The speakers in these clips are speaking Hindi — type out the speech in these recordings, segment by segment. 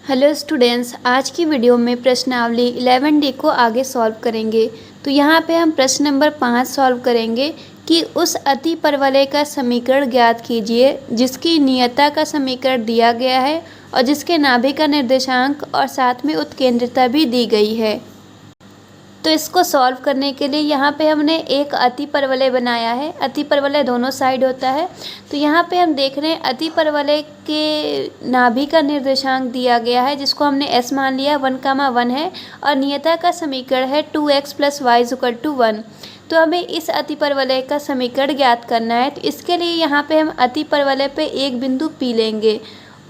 हेलो स्टूडेंट्स, आज की वीडियो में प्रश्नावली 11D को आगे सॉल्व करेंगे। तो यहाँ पे हम प्रश्न नंबर 5 सॉल्व करेंगे कि उस अति परवलय का समीकरण ज्ञात कीजिए जिसकी नियता का समीकरण दिया गया है और जिसके नाभि का निर्देशांक और साथ में उत्केंद्रता भी दी गई है। तो इसको सॉल्व करने के लिए यहाँ पे हमने एक अति परवलय बनाया है। अति परवलय दोनों साइड होता है। तो यहाँ पे हम देख रहे हैं अति परवलय के नाभि का निर्देशांक दिया गया है जिसको हमने s मान लिया, 1,1 है और नियता का समीकरण है 2x + y = 1। तो हमें इस अति परवलय का समीकरण ज्ञात करना है। तो इसके लिए यहाँ पे हम अति परवलय पे एक बिंदु P लेंगे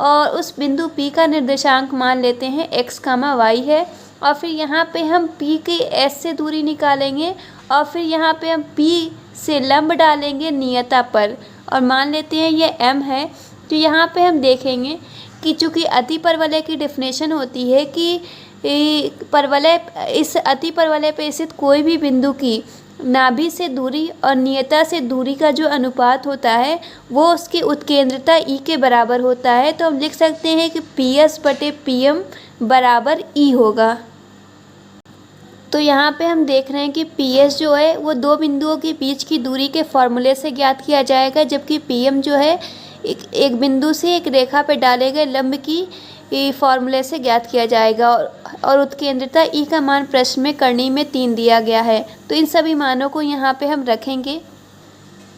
और उस बिंदु P का निर्देशांक मान लेते हैं x, y है और फिर यहाँ पे हम P की S से दूरी निकालेंगे और फिर यहाँ पे हम P से लंब डालेंगे नियता पर और मान लेते हैं ये M है। तो यहाँ पे हम देखेंगे कि चूँकि अति परवलय की डेफिनेशन होती है कि इस अति परवलय पे स्थित कोई भी बिंदु की नाभि से दूरी और नियता से दूरी का जो अनुपात होता है वो उसकी उत्केंद्रता E के बराबर होता है। तो हम लिख सकते हैं कि PS/PM बराबर E होगा। तो यहाँ पे हम देख रहे हैं कि PS जो है वो दो बिंदुओं के बीच की दूरी के फॉर्मूले से ज्ञात किया जाएगा, जबकि PM जो है एक बिंदु से एक रेखा पर डाले गए लंब की फॉर्मूले से ज्ञात किया जाएगा। और उत्केंद्रता E का मान प्रश्न में करनी में 3 दिया गया है। तो इन सभी मानों को यहाँ पे हम रखेंगे।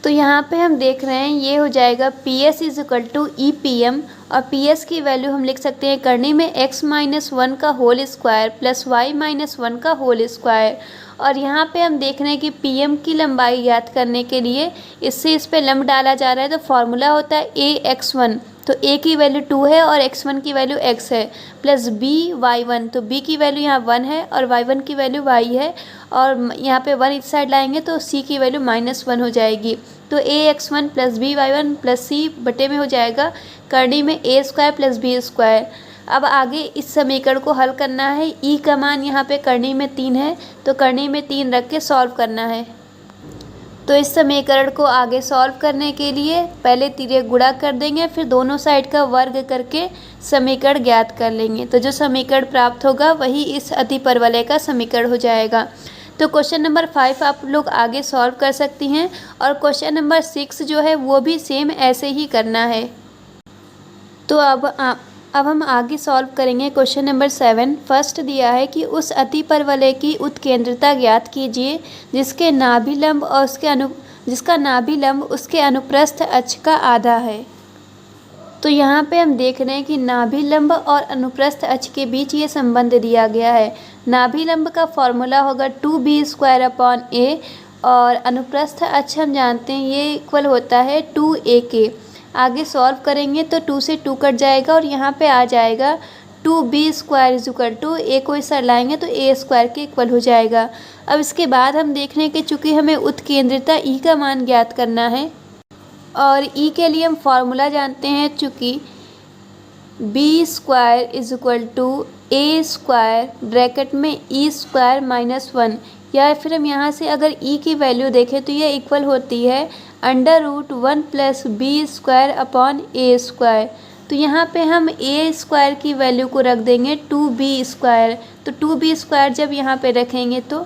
तो यहाँ पे हम देख रहे हैं ये हो जाएगा PS = EPM और PS की वैल्यू हम लिख सकते हैं करनी में x - 1 का होल स्क्वायर + y - 1 का होल स्क्वायर। और यहाँ पे हम देख रहे हैं कि PM की लंबाई ज्ञात करने के लिए इस पे लंब डाला जा रहा है। तो फॉर्मूला होता है AX1, तो A की वैल्यू 2 है और x1 की वैल्यू x है, प्लस BY1, तो B की वैल्यू यहाँ 1 है और y1 की वैल्यू y है और यहाँ पे 1 इस साइड लाएंगे तो C की वैल्यू -1 हो जाएगी। तो AX1 + BY1 + C बटे में हो जाएगा करनी में A² + B²। अब आगे इस समीकरण को हल करना है। E का मान यहाँ पे करनी में 3 है तो करनी में 3 रख के सॉल्व करना है। तो इस समीकरण को आगे सॉल्व करने के लिए पहले तिर्यक गुणा कर देंगे, फिर दोनों साइड का वर्ग करके समीकरण ज्ञात कर लेंगे। तो जो समीकरण प्राप्त होगा वही इस अति परवलय का समीकरण हो जाएगा। तो क्वेश्चन नंबर 5 आप लोग आगे सॉल्व कर सकती हैं और क्वेश्चन नंबर 6 जो है वो भी सेम ऐसे ही करना है। तो अब हम आगे सॉल्व करेंगे क्वेश्चन नंबर 7। फर्स्ट दिया है कि उस अति परवलय की उत्केंद्रता ज्ञात कीजिए जिसका नाभि लंब उसके अनुप्रस्थ अक्ष का आधा है। तो यहाँ पे हम देख रहे हैं कि नाभि लंब और अनुप्रस्थ अक्ष के बीच ये संबंध दिया गया है। नाभि लंब का फॉर्मूला होगा 2b² और अनुप्रस्थ अक्ष हम जानते हैं ये इक्वल होता है 2a के। आगे सॉल्व करेंगे तो 2 से 2 कट जाएगा और यहाँ पे आ जाएगा 2b² = a को इस साइड लाएंगे तो a² के इक्वल हो जाएगा। अब इसके बाद हम देख रहे हैं कि चूँकि हमें उत्केंद्रता E का मान ज्ञात करना है और E के लिए हम फॉर्मूला जानते हैं, चूँकि b² = a² ब्रैकेट में e² - 1, या फिर हम यहाँ से अगर E की वैल्यू देखें तो ये इक्वल होती है √1 + b² / a²। तो यहाँ पे हम a² की वैल्यू को रख देंगे 2b²। तो 2b² जब यहाँ पे रखेंगे तो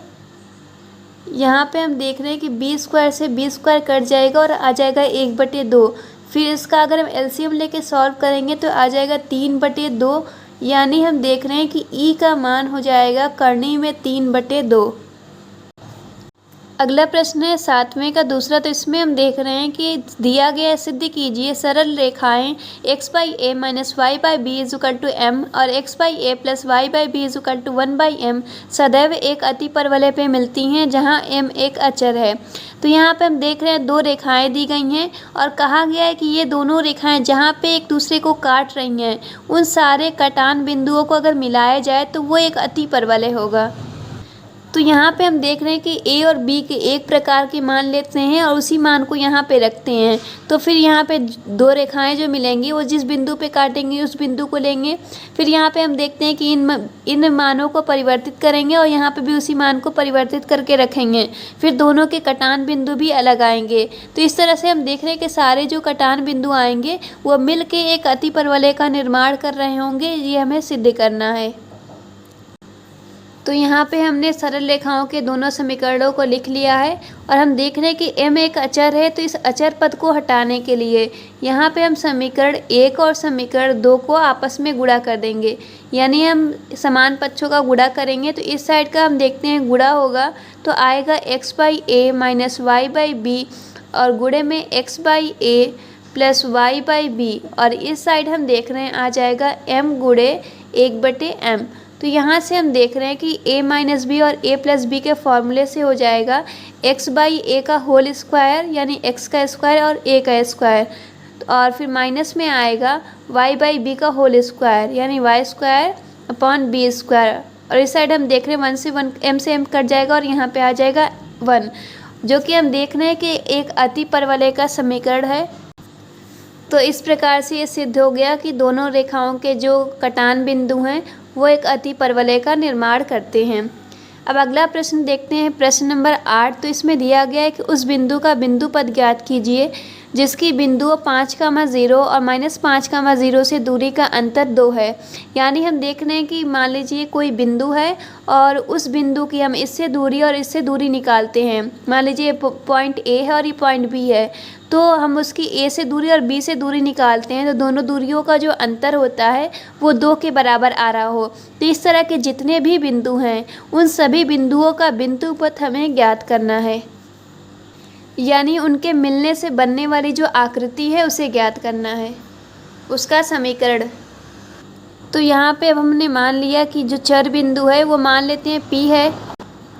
यहाँ पे हम देख रहे हैं कि b² से b² कट जाएगा और आ जाएगा 1/2। फिर इसका अगर हम एलसीएम लेके सॉल्व करेंगे तो आ जाएगा 3/2, यानी हम देख रहे हैं कि E का मान हो जाएगा करनी में 3/2। अगला प्रश्न है 7वें का दूसरा। तो इसमें हम देख रहे हैं कि दिया गया सिद्ध कीजिए सरल रेखाएं x/a - y/b = m और x/a + y/b = 1/m सदैव एक अति परवलय पे मिलती हैं जहां m एक अचर है। तो यहाँ पे हम देख रहे हैं 2 रेखाएं दी गई हैं और कहा गया है कि ये दोनों रेखाएं जहाँ पे एक दूसरे को काट रही हैं उन सारे कटान बिंदुओं को अगर मिलाया जाए तो वो एक अति परवलय होगा। तो यहाँ पे हम देख रहे हैं कि ए और बी के एक प्रकार के मान लेते हैं और उसी मान को यहाँ पे रखते हैं। तो फिर यहाँ पे दो रेखाएं जो मिलेंगी वो जिस बिंदु पे काटेंगे उस बिंदु को लेंगे। फिर यहाँ पे हम देखते हैं कि इन मानों को परिवर्तित करेंगे और यहाँ पे भी उसी मान को परिवर्तित करके रखेंगे। फिर दोनों के कटान बिंदु भी अलग आएंगे। तो इस तरह से हम देख रहे हैं कि सारे जो कटान बिंदु आएंगे वो मिल के एक अतिपरवलय का निर्माण कर रहे होंगे। ये हमें सिद्ध करना है। तो यहाँ पे हमने सरल रेखाओं के दोनों समीकरणों को लिख लिया है और हम देख रहे हैं कि m एक अचर है। तो इस अचर पद को हटाने के लिए यहाँ पे हम समीकरण 1 और समीकरण 2 को आपस में गुणा कर देंगे, यानी हम समान पक्षों का गुणा करेंगे। तो इस साइड का हम देखते हैं गुणा होगा तो आएगा x/a माइनस y/b और गुणे में x/a प्लस y/b और इस साइड हम देख रहे हैं आ जाएगा m गुणे 1/m। तो यहाँ से हम देख रहे हैं कि a माइनस बी और a प्लस बी के फॉर्मूले से हो जाएगा x/a का होल स्क्वायर यानी x का स्क्वायर और a का स्क्वायर और फिर माइनस में आएगा y/b का होल स्क्वायर यानी y square upon b square और इस साइड हम देख रहे हैं 1 से 1 m से m कट जाएगा और यहाँ पे आ जाएगा 1, जो कि हम देख रहे हैं कि एक अतिपरवलय का समीकरण है। तो इस प्रकार से ये सिद्ध हो गया कि दोनों रेखाओं के जो कटान बिंदु हैं वो एक अतिपरवलय का निर्माण करते हैं। अब अगला प्रश्न देखते हैं, प्रश्न नंबर 8। तो इसमें दिया गया है कि उस बिंदु का बिंदु पद ज्ञात कीजिए जिसकी बिंदुओं 5,0 और -5,0 से दूरी का अंतर 2 है। यानी हम देख रहे हैं कि मान लीजिए कोई बिंदु है और उस बिंदु की हम इससे दूरी और इससे दूरी निकालते हैं। मान लीजिए पॉइंट ए है और ये पॉइंट बी है, तो हम उसकी ए से दूरी और बी से दूरी निकालते हैं तो दोनों दूरियों का जो अंतर होता है वो 2 के बराबर आ रहा हो। तो इस तरह के जितने भी बिंदु हैं उन सभी बिंदुओं का बिंदु पथ हमें ज्ञात करना है, यानी उनके मिलने से बनने वाली जो आकृति है उसे ज्ञात करना है, उसका समीकरण। तो यहाँ पे अब हमने मान लिया कि जो चर बिंदु है वो मान लेते हैं P है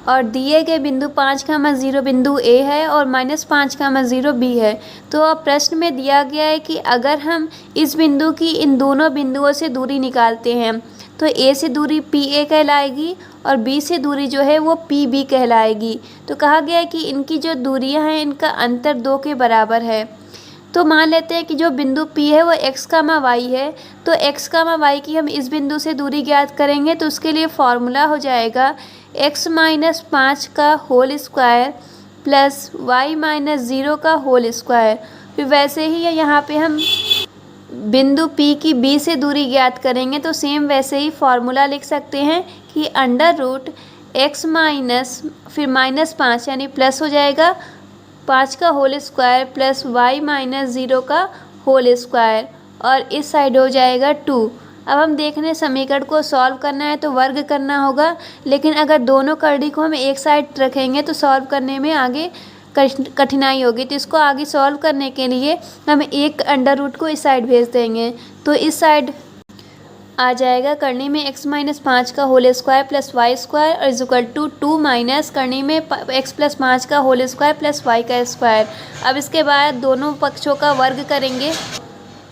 और दिए गए बिंदु 5,0 बिंदु A है और -5,0 B है। तो अब प्रश्न में दिया गया है कि अगर हम इस बिंदु की इन दोनों बिंदुओं से दूरी निकालते हैं तो A से दूरी PA कहलाएगी और B से दूरी जो है वो PB कहलाएगी। तो कहा गया है कि इनकी जो दूरियां हैं इनका अंतर 2 के बराबर है। तो मान लेते हैं कि जो बिंदु P है वो x, y है। तो x, y की हम इस बिंदु से दूरी ज्ञात करेंगे तो उसके लिए फॉर्मूला हो जाएगा x - 5 का होल स्क्वायर प्लस y - 0 का होल स्क्वायर। फिर वैसे ही यहाँ पे हम बिंदु P की B से दूरी ज्ञात करेंगे तो सेम वैसे ही फॉर्मूला लिख सकते हैं कि √x माइनस फिर -5 यानी प्लस हो जाएगा 5 का होल स्क्वायर प्लस y - 0 का होल स्क्वायर और इस साइड हो जाएगा 2। अब हम देख रहे हैं समीकरण को सॉल्व करना है तो वर्ग करना होगा, लेकिन अगर दोनों करड़ी को हम एक साइड रखेंगे तो सॉल्व करने में आगे कठिनाई होगी। तो इसको आगे सॉल्व करने के लिए हम एक √ को इस साइड भेज देंगे। तो इस साइड आ जाएगा करनी में x - 5 का whole square plus y square और इक्वल टू 2 माइनस करनी में x + 5 का होल स्क्वायर प्लस y का स्क्वायर। अब इसके बाद दोनों पक्षों का वर्ग करेंगे।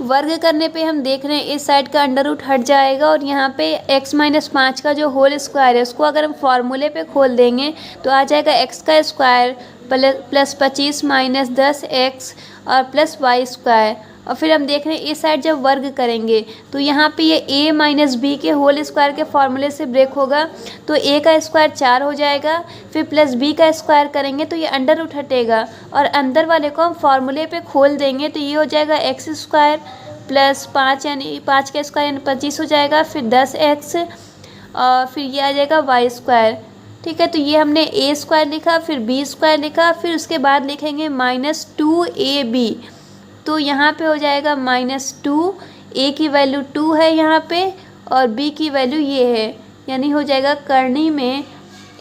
वर्ग करने पे हम देख रहे हैं इस साइड का √ हट जाएगा और यहाँ पे x - 5 का जो होल स्क्वायर है उसको अगर हम फॉर्मूले पे खोल देंगे तो आ जाएगा x का स्क्वायर प्लस 25 माइनस 10x और प्लस y स्क्वायर। और फिर हम देख रहे हैं इस साइड जब वर्ग करेंगे तो यहाँ पे ये a माइनस बी के होल स्क्वायर के फॉर्मूले से ब्रेक होगा तो a का स्क्वायर 4 हो जाएगा। फिर प्लस b का स्क्वायर करेंगे तो ये √ हटेगा और अंदर वाले को हम फॉर्मूले पे खोल देंगे तो ये हो जाएगा x स्क्वायर प्लस 5 यानी 5 का स्क्वायर यानी 25 हो जाएगा। फिर 10x और फिर ये आ जाएगा y स्क्वायर। ठीक है, तो ये हमने a स्क्वायर लिखा, फिर b स्क्वायर लिखा, फिर उसके बाद लिखेंगे -2ab। तो यहाँ पे हो जाएगा -2, a की वैल्यू 2 है यहाँ पे और b की वैल्यू ये है, यानी हो जाएगा करनी में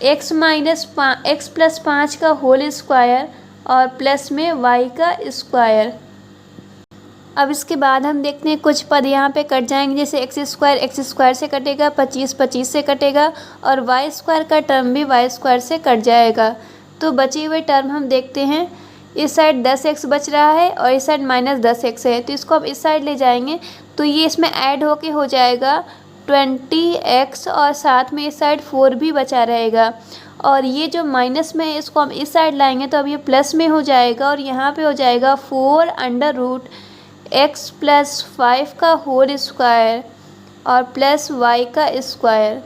x + 5 का होल स्क्वायर और प्लस में y का स्क्वायर। अब इसके बाद हम देखते हैं कुछ पद यहाँ पे कट जाएंगे, जैसे x स्क्वायर से कटेगा, 25 से कटेगा और y स्क्वायर का टर्म भी y स्क्वायर से कट जाएगा। तो बचे हुए टर्म हम देखते हैं। इस साइड 10x बच रहा है और इस साइड -10x है, तो इसको अब इस साइड ले जाएंगे तो ये इसमें ऐड होके हो जाएगा 20x और साथ में इस साइड 4 भी बचा रहेगा। और ये जो माइनस में है इसको हम इस साइड लाएंगे तो अब ये प्लस में हो जाएगा और यहाँ पे हो जाएगा 4√x + 5 का होल स्क्वायर और प्लस y का स्क्वायर।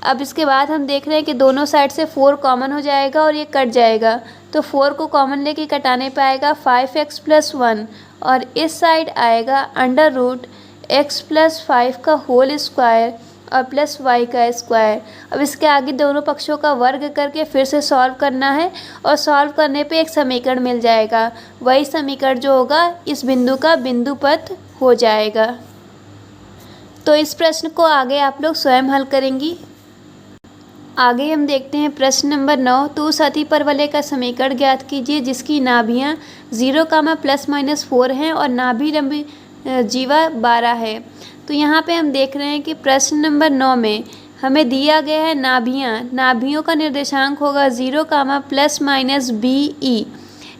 अब इसके बाद हम देख रहे हैं कि दोनों साइड से 4 कॉमन हो जाएगा और ये कट जाएगा, तो 4 को कॉमन लेके कटाने पे आएगा 5x + 1 और इस साइड आएगा √x + 5 का होल स्क्वायर और प्लस y का स्क्वायर। अब इसके आगे दोनों पक्षों का वर्ग करके फिर से सॉल्व करना है और सॉल्व करने पे एक समीकरण मिल जाएगा। वही समीकरण जो होगा इस बिंदु का बिंदु पथ हो जाएगा। तो इस प्रश्न को आगे आप लोग स्वयं हल करेंगी। आगे हम देखते हैं प्रश्न नंबर 9। तो उस अतिपरवलय का समीकरण ज्ञात कीजिए जिसकी नाभियाँ 0, ±4 हैं और नाभि लंबी जीवा 12 है। तो यहाँ पे हम देख रहे हैं कि प्रश्न नंबर 9 में हमें दिया गया है नाभियों का निर्देशांक होगा 0, ±BE।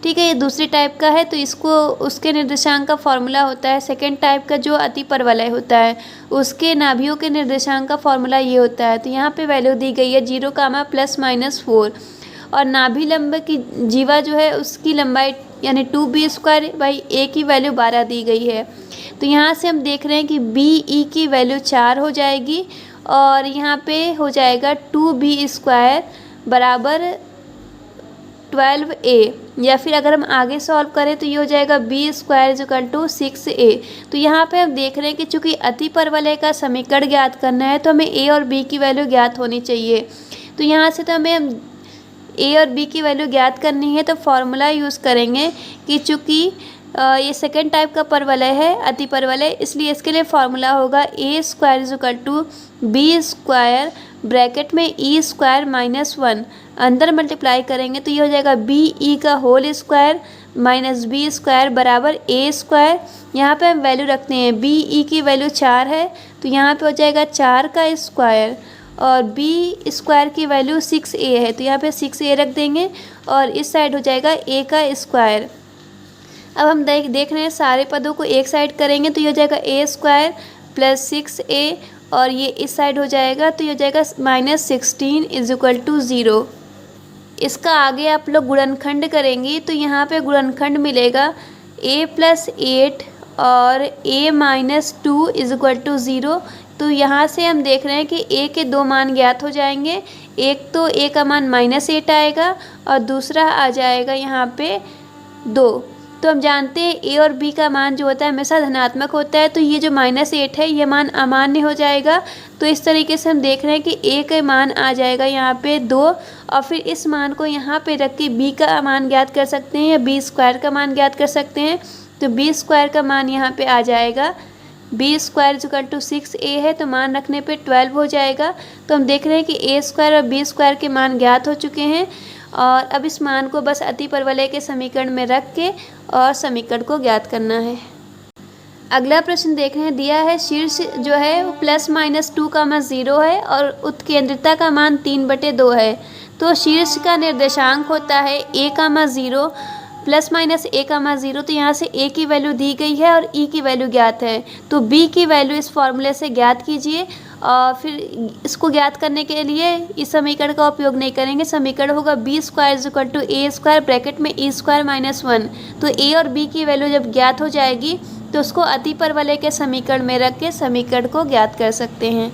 ठीक है, ये दूसरी टाइप का है तो इसको उसके निर्देशांक का फॉर्मूला होता है। सेकेंड टाइप का जो अतिपरवलय होता है उसके नाभियों के निर्देशांक का फॉर्मूला ये होता है। तो यहाँ पे वैल्यू दी गई है 0, ±4 और नाभि लंब की जीवा जो है उसकी लंबाई यानी 2b²/a की वैल्यू 12 दी गई है। तो यहाँ से हम देख रहे हैं कि BE की वैल्यू 4 हो जाएगी और यहाँ पे हो जाएगा 2b² = 12a, या फिर अगर हम आगे सॉल्व करें तो ये हो जाएगा b² = 6a। तो यहाँ पे हम देख रहे हैं कि चूँकि अतिपरवलय का समीकरण ज्ञात करना है तो हमें a और b की वैल्यू ज्ञात होनी चाहिए। तो यहाँ से तो हमें a और b की वैल्यू ज्ञात करनी है तो फॉर्मूला यूज़ करेंगे कि चूँकि ये सेकेंड टाइप का परवलय है अतिपरवलय, इसलिए इसके लिए फॉर्मूला होगा a² = b² ब्रैकेट में e² -1 अंदर मल्टीप्लाई करेंगे तो ये हो जाएगा BE का होल स्क्वायर माइनस B² बराबर a²। यहाँ पे हम वैल्यू रखते हैं BE की वैल्यू 4 है तो यहाँ पे हो जाएगा 4 का स्क्वायर और B² की वैल्यू 6a है तो यहाँ पे 6a रख देंगे और इस साइड हो जाएगा a का स्क्वायर। अब हम देख रहे हैं सारे पदों को एक साइड करेंगे तो ये हो जाएगा a² + 6a और ये इस साइड हो जाएगा तो ये हो जाएगा -16 = 0। इसका आगे आप लोग गुणनखंड करेंगी तो यहाँ पे गुणनखंड मिलेगा a + 8 और a - 2 = 0। तो यहाँ से हम देख रहे हैं कि a के 2 मान ज्ञात हो जाएंगे। एक तो a का मान -8 आएगा और दूसरा आ जाएगा यहाँ पे 2। तो हम जानते हैं a और b का मान जो होता है हमेशा धनात्मक होता है, तो ये जो -8 है ये मान अमान्य हो जाएगा। तो इस तरीके से हम देख रहे हैं कि a का मान आ जाएगा यहाँ पे 2 और फिर इस मान को यहाँ पे रख के b का मान ज्ञात कर सकते हैं या b² का मान ज्ञात कर सकते हैं। तो b² का मान यहाँ पे आ जाएगा b² = 6a है तो मान रखने पे 12 हो जाएगा। तो हम देख रहे हैं कि a² और b² के मान ज्ञात हो चुके हैं और अब इस मान को बस अतिपरवलय के समीकरण में रख के और समीकरण को ज्ञात करना है। अगला प्रश्न देख रहे हैं, दिया है शीर्ष जो है वो ±2, 0 है और उत्केंद्रिता का मान 3/2 है। तो शीर्ष का निर्देशांक होता है a, 0 ±a, 0। तो यहाँ से a की वैल्यू दी गई है और e की वैल्यू ज्ञात है तो b की वैल्यू इस फॉर्मूले से ज्ञात कीजिए। और फिर इसको ज्ञात करने के लिए इस समीकरण का उपयोग नहीं करेंगे। समीकरण होगा b² = a² ब्रैकेट में e² -1। तो a और b की वैल्यू जब ज्ञात हो जाएगी तो उसको अतिपरवलय के समीकरण में रख के समीकरण को ज्ञात कर सकते हैं।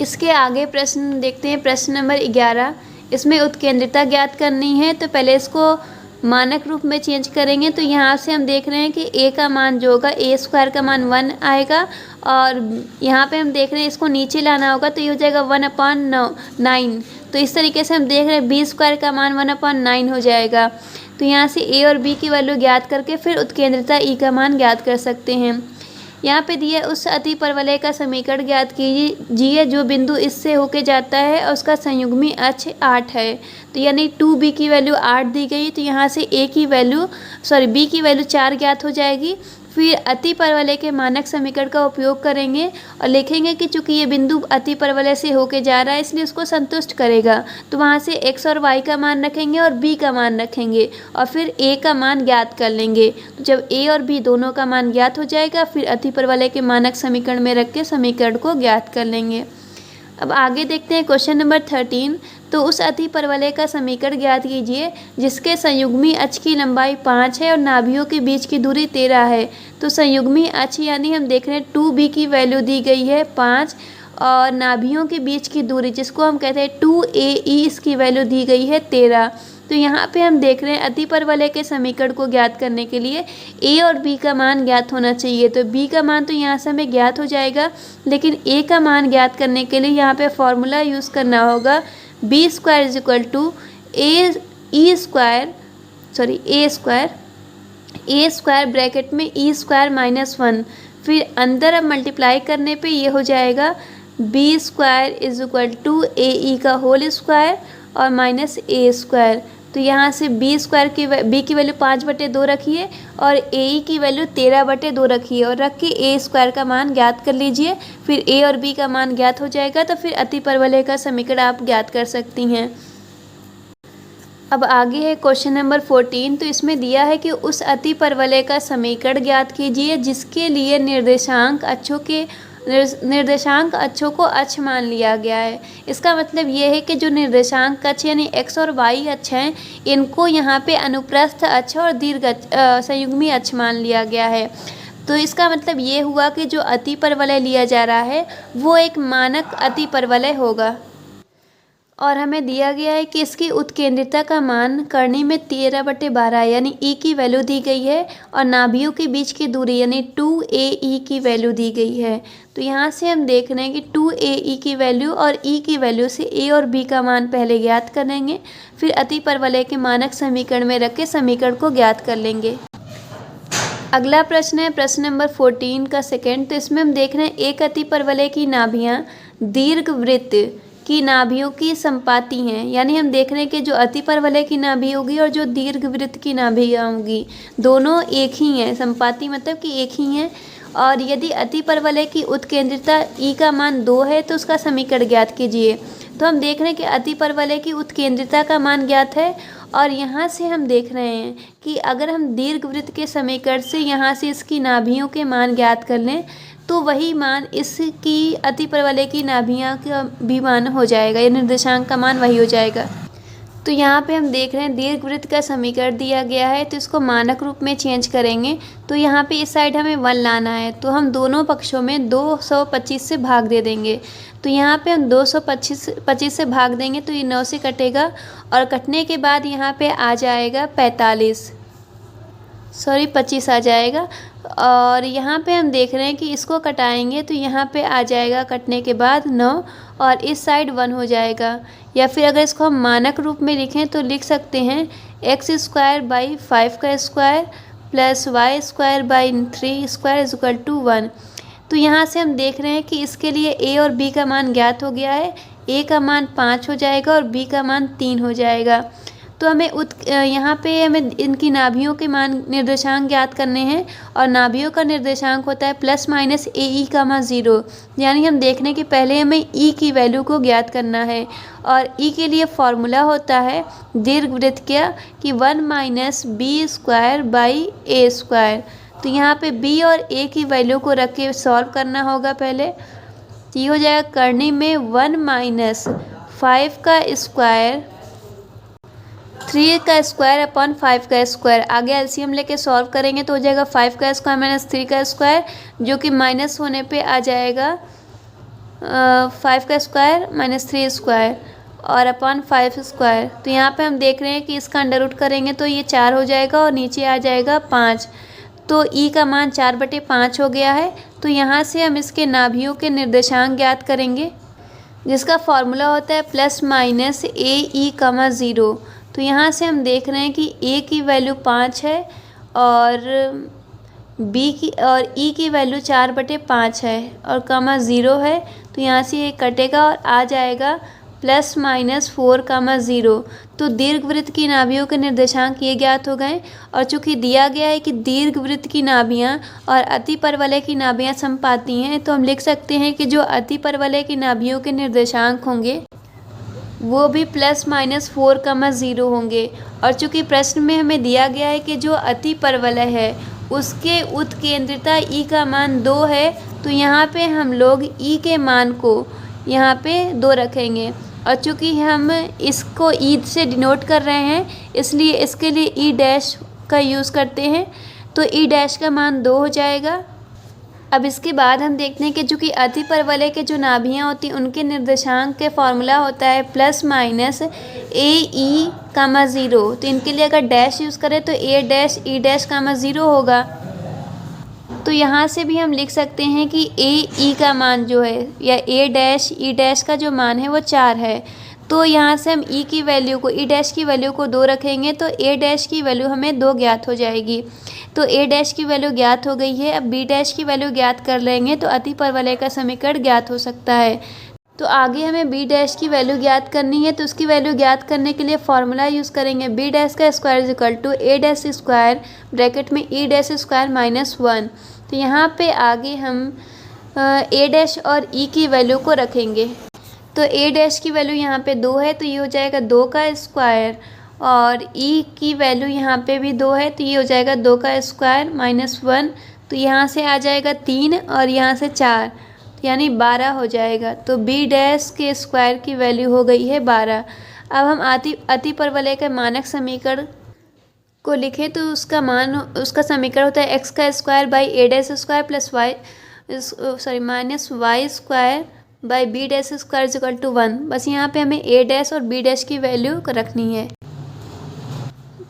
इसके आगे प्रश्न देखते हैं, प्रश्न नंबर 11। इसमें उत्केंद्रिता ज्ञात करनी है तो पहले इसको मानक रूप में चेंज करेंगे। तो यहाँ से हम देख रहे हैं कि a का मान जो होगा a² का मान 1 आएगा और यहाँ पे हम देख रहे हैं इसको नीचे लाना होगा तो ये हो जाएगा 1/9। तो इस तरीके से हम देख रहे हैं b² का मान 1/9 हो जाएगा। तो यहाँ से a और b की वैल्यू ज्ञात करके फिर उत्केंद्रिता e का मान ज्ञात कर सकते हैं। यहाँ पे दिए उस अतिपरवलय का समीकरण ज्ञात कीजिए जो बिंदु इससे होके जाता है और उसका संयुग्मी अक्ष 8 है। तो यानी 2b की वैल्यू 8 दी गई तो यहाँ से b की वैल्यू 4 ज्ञात हो जाएगी। फिर अति परवलय के मानक समीकरण का उपयोग करेंगे और लिखेंगे कि चूंकि ये बिंदु अति परवलय से होके जा रहा है इसलिए उसको संतुष्ट करेगा। तो वहाँ से x और y का मान रखेंगे और b का मान रखेंगे और फिर a का मान ज्ञात कर लेंगे। तो जब a और b दोनों का मान ज्ञात हो जाएगा फिर अति परवलय के मानक समीकरण में रख के समीकरण को ज्ञात कर लेंगे। अब आगे देखते हैं क्वेश्चन नंबर 13। तो उस अति परवलय का समीकरण ज्ञात कीजिए जिसके संयुग्मी अक्ष की लंबाई 5 है और नाभियों के बीच की दूरी 13 है। तो संयुग्मी अक्ष यानी हम देख रहे हैं 2b की वैल्यू दी गई है 5 और नाभियों के बीच की दूरी जिसको हम कहते हैं 2ae इसकी वैल्यू दी गई है 13। तो यहाँ पे हम देख रहे हैं अति परवलय के समीकरण को ज्ञात करने के लिए a और b का मान ज्ञात होना चाहिए। तो b का मान तो यहाँ से हमें ज्ञात हो जाएगा, लेकिन a का मान ज्ञात करने के लिए यहाँ पे फॉर्मूला यूज़ करना होगा b square is equal to a square bracket में e स्क्वायर -1। फिर अंदर अब मल्टीप्लाई करने पे ये हो जाएगा b square is equal to ae का होल स्क्वायर और माइनस a स्क्वायर। तो यहाँ से b स्क्वायर की b की वैल्यू 5/2 रखिए और ae की वैल्यू 13/2 रखिए और रख के a स्क्वायर का मान ज्ञात कर लीजिए। फिर a और b का मान ज्ञात हो जाएगा तो फिर अति परवलय का समीकरण आप ज्ञात कर सकती हैं। अब आगे है क्वेश्चन नंबर 14। तो इसमें दिया है कि उस अति परवलय का समीकरण ज्ञात कीजिए जिसके लिए निर्देशांक अक्षों को अक्ष मान लिया गया है। इसका मतलब ये है कि जो निर्देशांक अक्ष यानी x और y अक्ष हैं इनको यहाँ पे अनुप्रस्थ अक्ष और दीर्घ संयुग्मी अक्ष मान लिया गया है। तो इसका मतलब ये हुआ कि जो अति परवलय लिया जा रहा है वो एक मानक अति परवलय होगा और हमें दिया गया है कि इसकी उत्केंद्रिता का मान करनी में 13/12 यानी e की वैल्यू दी गई है और नाभियों के बीच की दूरी यानी 2ae की वैल्यू दी गई है। तो यहाँ से हम देख रहे हैं कि 2ae की वैल्यू और e की वैल्यू से a और b का मान पहले ज्ञात करेंगे, फिर अति परवलय के मानक समीकरण में रख के समीकरण को ज्ञात कर लेंगे। अगला प्रश्न है प्रश्न नंबर 14 का सेकेंड। तो इसमें हम देख रहे हैं एक अति परवलय की नाभियाँ दीर्घवृत्त की नाभियों की संपाती हैं, यानी हम देख रहे हैं कि जो अति परवलय की नाभि होगी और जो दीर्घवृत्त की नाभियाँ होंगी दोनों एक ही हैं। संपाती मतलब कि एक ही हैं। और यदि अति परवलय की उत्केंद्रिता ई का मान 2 है तो उसका समीकरण ज्ञात कीजिए। तो हम देख रहे हैं कि अति परवलय की उत्केंद्रिता का मान ज्ञात है और यहाँ से हम देख रहे हैं कि अगर हम दीर्घवृत्त के समीकरण से यहाँ से इसकी नाभियों के मान ज्ञात कर लें तो वही मान इसकी अति परवलय की नाभियाँ का भी मान हो जाएगा, या निर्देशांक का मान वही हो जाएगा। तो यहाँ पे हम देख रहे हैं दीर्घवृत्त का समीकरण दिया गया है तो इसको मानक रूप में चेंज करेंगे। तो यहाँ पे इस साइड हमें 1 लाना है तो हम दोनों पक्षों में 225 से भाग दे देंगे। तो यहाँ पे हम 225 से भाग देंगे तो ये 9 से कटेगा और कटने के बाद यहाँ पे आ जाएगा 25 आ जाएगा। और यहाँ पे हम देख रहे हैं कि इसको कटाएंगे तो यहाँ पे आ जाएगा कटने के बाद 9 और इस साइड 1 हो जाएगा। या फिर अगर इसको हम मानक रूप में लिखें तो लिख सकते हैं x² बाई 5 का square plus y square by 3 square is equal to 1। तो यहाँ से हम देख रहे हैं कि इसके लिए a और b का मान ज्ञात हो गया है। a का मान 5 हो जाएगा और b का मान 3 हो जाएगा। तो हमें यहाँ पे हमें इनकी नाभियों के मान निर्देशांक ज्ञात करने हैं और नाभियों का निर्देशांक होता है +- ae, 0। यानी हम देख रहे हैं कि पहले हमें e की वैल्यू को ज्ञात करना है और e के लिए फॉर्मूला होता है दीर्घवृत्त का कि 1 - b square by a square. तो यहाँ पे b और a की वैल्यू को रख के सॉल्व करना होगा पहले। तो ये हो जाएगा करने में 1 - 5 का स्क्वायर 3 का स्क्वायर अपॉन 5 का स्क्वायर। आगे एलसीएम लेके सॉल्व करेंगे तो हो जाएगा 5 का स्क्वायर माइनस 3 का स्क्वायर जो कि माइनस होने पे आ जाएगा 5 का स्क्वायर माइनस 3 स्क्वायर और अपॉन 5 स्क्वायर। तो यहाँ पे हम देख रहे हैं कि इसका अंडर रूट करेंगे तो ये 4 हो जाएगा और नीचे आ जाएगा 5। तो ई का मान 4/5 हो गया है। तो यहाँ से हम इसके नाभियों के निर्देशांक ज्ञात करेंगे जिसका फॉर्मूला होता है +- ae, 0। तो यहाँ से हम देख रहे हैं कि a की वैल्यू 5 है और e की वैल्यू 4/5 है और 0 है। तो यहाँ से ये कटेगा और आ जाएगा +-4, तो दीर्घवृत्त की नाभियों के निर्देशांक ये ज्ञात हो गए। और चूंकि दिया गया है कि दीर्घवृत्त की नाभियाँ और अतिपरवलय की नाभियाँ समपाती हैं, तो हम लिख सकते हैं कि जो अतिपरवलय की नाभियों के निर्देशांक होंगे वो भी +-4, होंगे। और चूंकि प्रश्न में हमें दिया गया है कि जो अतिपरवलय है उसके उत्केंद्रिता ई का मान 2 है, तो यहाँ पे हम लोग ई के मान को यहाँ पे 2 रखेंगे। और चूंकि हम इसको ई से डिनोट कर रहे हैं, इसलिए इसके लिए ई डैश का यूज़ करते हैं, तो ई डैश का मान 2 हो जाएगा। अब इसके बाद हम देखते हैं कि चूँकि अतिपरवलय के जो नाभियाँ होती हैं उनके निर्देशांक के फॉर्मूला होता है +-AE, 0, तो इनके लिए अगर डैश यूज़ करें तो A डैश E डैश, 0 होगा। तो यहाँ से भी हम लिख सकते हैं कि AE का मान जो है या A डैश E डैश का जो मान है वो 4 है। तो यहाँ से हम E की वैल्यू को, E डैश की वैल्यू को 2 रखेंगे, तो A डैश की वैल्यू हमें 2 ज्ञात हो जाएगी। तो A डैश की वैल्यू ज्ञात हो गई है। अब B डैश की वैल्यू ज्ञात कर लेंगे तो अतिपरवलय का समीकरण ज्ञात हो सकता है। तो आगे हमें B डैश की वैल्यू ज्ञात करनी है, तो उसकी वैल्यू ज्ञात करने के लिए फॉर्मूला यूज़ करेंगे B डैश का square A dash square bracket में E डैश स्क्वायर -1। तो यहाँ पे आगे हम A डैश और E की वैल्यू को रखेंगे। तो A डैश की वैल्यू यहाँ पे 2 है, तो ये हो जाएगा 2 का स्क्वायर, और E की वैल्यू यहाँ पे भी 2 है, तो ये हो जाएगा 2 का स्क्वायर -1। तो यहाँ से आ जाएगा 3 और यहाँ से 4, तो यानी 12 हो जाएगा। तो B डैश के स्क्वायर की वैल्यू हो गई है 12। अब हम अतिपरवलय के मानक समीकरण को लिखें तो उसका समीकरण होता है x का square by A dash square plus -y square by B dash square =1। बस यहाँ पे हमें A डैश और B डैश की वैल्यू रखनी है।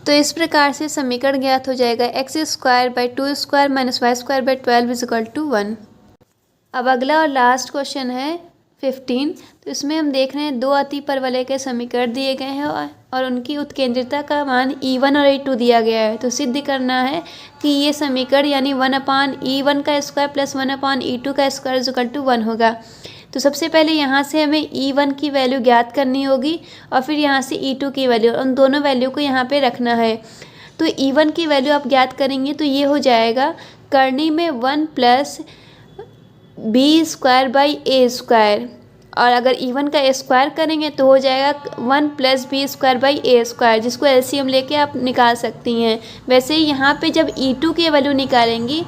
तो इस प्रकार से समीकरण ज्ञात हो जाएगा x square by 2 square -y square by 12 =1। अब अगला और लास्ट क्वेश्चन है 15। तो इसमें हम देख रहे हैं 2 अतिपरवलय के समीकरण दिए गए हैं और उनकी उत्केंद्रिता का मान E1 और E2 दिया गया है। तो सिद्ध करना है कि ये समीकरण यानी 1/E1 का स्क्वायर प्लस 1/E2 का स्क्वायर =1 होगा। तो सबसे पहले यहाँ से हमें E1 की वैल्यू ज्ञात करनी होगी और फिर यहाँ से E2 की वैल्यू, उन दोनों वैल्यू को यहाँ पे रखना है। तो E1 की वैल्यू आप ज्ञात करेंगे तो ये हो जाएगा करनी में 1 + B square by A square, और अगर E1 का स्क्वायर करेंगे तो हो जाएगा 1 + B square by A square, जिसको LCM लेके आप निकाल सकती हैं। वैसे ही यहाँ पे जब E2 की वैल्यू निकालेंगी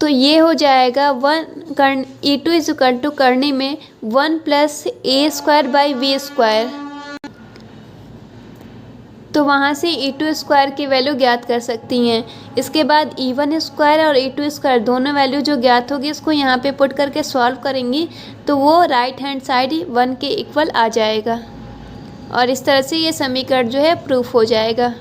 तो ये हो जाएगा E2 = करनी में 1 + A square by B square. तो वहाँ से E2 स्क्वायर की वैल्यू ज्ञात कर सकती हैं। इसके बाद E1 स्क्वायर और E2 स्क्वायर दोनों वैल्यू जो ज्ञात होगी इसको यहाँ पे पुट करके सॉल्व करेंगी तो वो राइट हैंड साइड 1 के इक्वल आ जाएगा, और इस तरह से ये समीकरण जो है प्रूफ हो जाएगा।